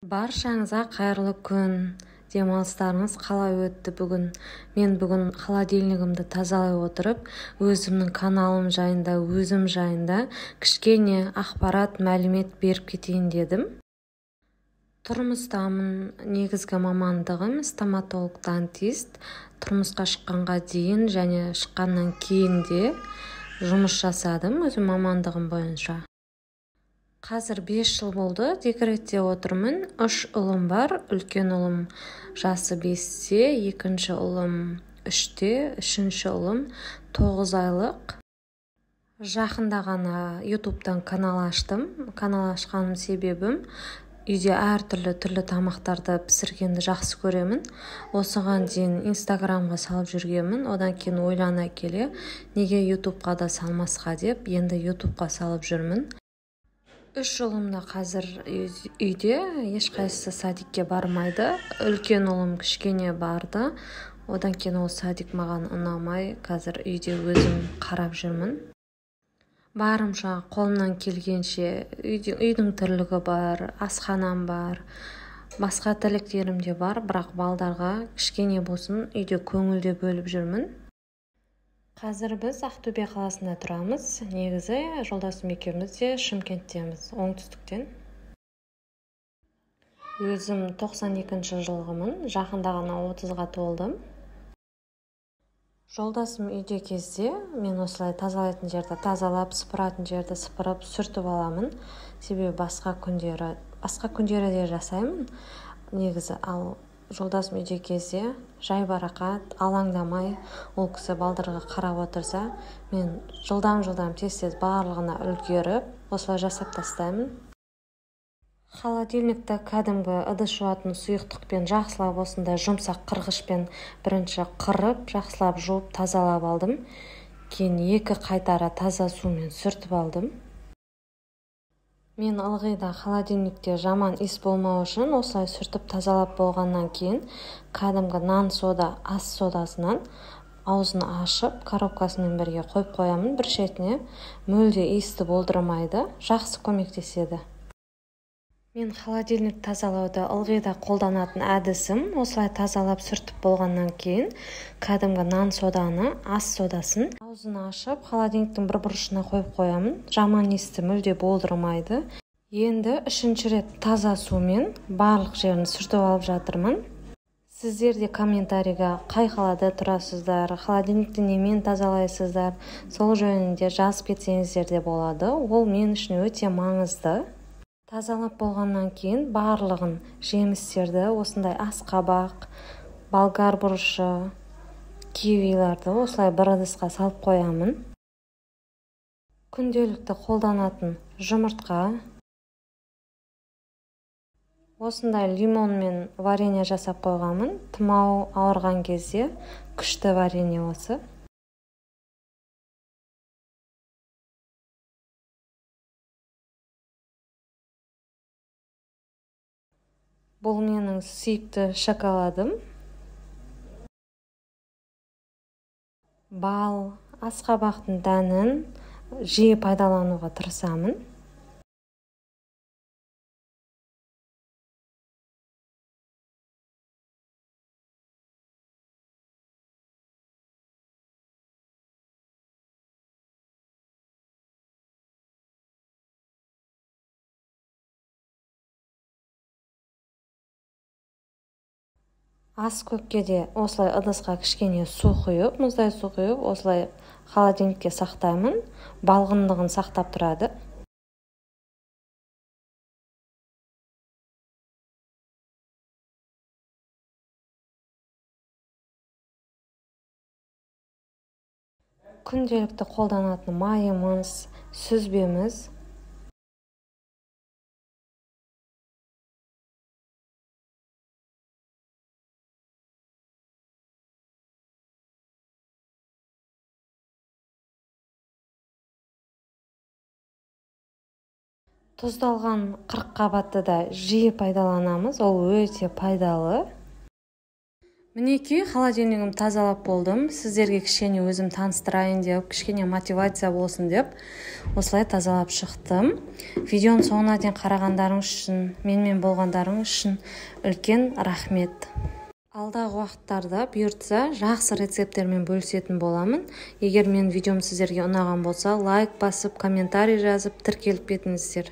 Баршаңызға қайырлы күн. Демалыстарыңыз қалай өтті бүгін? Мен бүгін холодильнигімді тазалай отырып, өзімнің каналым жайында, өзім жайында кішкене ақпарат, мәлімет беріп кетейін дедім. Тұрмыстамын, негізгі мамандығым стоматолог-дантист. Тұрмысқа шыққанға дейін және шыққаннан кейін де жұмыс жасадым өзім мамандығым бойынша. Қазір 5 жыл болды, декретте отырмын. 3 ұлым бар. Үлкен ұлым жасы 5-те, екінші ұлым 3-те, үшінші ұлым 9 айлық. Жақында ғана YouTube'дан канал аштым. Канал ашқаным себебім үйде түрлі тамақтарды пісіргенді жақсы көремін. Осыған дейін Instagramға салып жүргенмін. Одан кейін ойлана келе, неге YouTube'ға да салмасқа деп, енді YouTube'ға салып жүрмін. 3 ұлымда қазір үйде, ешқайсысы садикке бармайды. Үлкен ұлым кішкене барды. Одан кейін ол садик маған ұнамай, қазір үйде өзім қарап жүрмін. Барымша қолымнан келгенше үйдің тірлігі бар, асханам бар, басқа тірліктерім де бар, бірақ балдарға кішкене болсын үйде көңілде бөліп жүрмін. Қазір біз Ақтөбе қаласында тұрамыз. Негізі жолдасым екеуміз де Шымкенттеміз, оңтүстіктен. Өзім 92 жылғымын, жақында ғана 30-ға толдым. Жолдасым үйде кезде мен осылай тазалайтын жерді тазалап, сыпыратын жерді сыпырып, сүртіп аламын. Себебі басқа күндері де жасаймын. Негізі ал жолдасым үйде кезде жайбарақат, алаңдамай, ол кісі балдарға қарап отырса, мен жылдам тез барлығына үлгеріп, осылай жасап тастаймын. Холодильникті кәдімгі ыдыс жуатын сұйықтықпен жақсылап осындай жұмсақ қырғышпен бірінші қырып, жақсылап жуып тазалап алдым. Кейін 2 қайтара таза сумен сүртіп алдым. Мен ылғи да холодильникте жаман иіс болмау үшін осылай сүртіп тазалап болғаннан кейін кәдімгі нан сода, ас содасынан аузын ашып, коробкасымен бірге қойып қоямын бір шетіне. Мүлде иісті болдырмайды, жақсы көмектеседі. Мен холодильник тазалауды ылғи да қолданатын әдісім, осылай тазалап сүртіп болғаннан кейін кәдімгі нан соданы, ас содасын аузын ашып, холодильниктің бір бұрышына қойып қоямын. Жаман иісті мүлде болдырмайды. Енді 3-ші рет таза сумен барлық жерін сүртіп алып жатырмын. Сіздер де комментарийға қай қалада тұрасыздар, холодильникті немен тазалайсыздар, сол жөнінде жазып кетсеңіздер де болады. Ол мен үшін өте маңызды. Тазалап болғаннан кейін барлығын жемістерді, осындай асқабақ, болгар бұрышы, кивиларды осылай бір ыдысқа салып қоямын. Күнделікті қолданатын жұмыртқа. Осындай лимонмен варенье жасап қойғанмын. Тұмау ауырған кезде күшті варенье осы. Бұл менің сүйікті шоколадым. Бал, асқабақтың дәнін жиі пайдалануға тырысамын. Ас көкке де осылай ыдысқа кішкене су құйып, мұздай су құйып, осылай холодильникке сақтаймын. Балғындығын сақтап тұрады. Күнделікті қолданатын майымыз, сүзбеміз. Тұздалған 40 қабатты да жиі пайдаланамыз, ол өте пайдалы. Мінекей, холодильнигімді тазалап болдым. Сіздерге кішкене өзім таныстырайын деп, кішкене мотивация болсын деп, осылай тазалап шықтым. Видеоның соңына дейін қарағандарың үшін, менімен болғандарың үшін үлкен рахмет. Алдағы уақыттарда бұйыртса жақсы рецепттермен бөлісетін боламын. Егер менің видеом сіздерге ұнаған болса, лайк басып, комментарий жазып, тіркеліп кетіңіздер.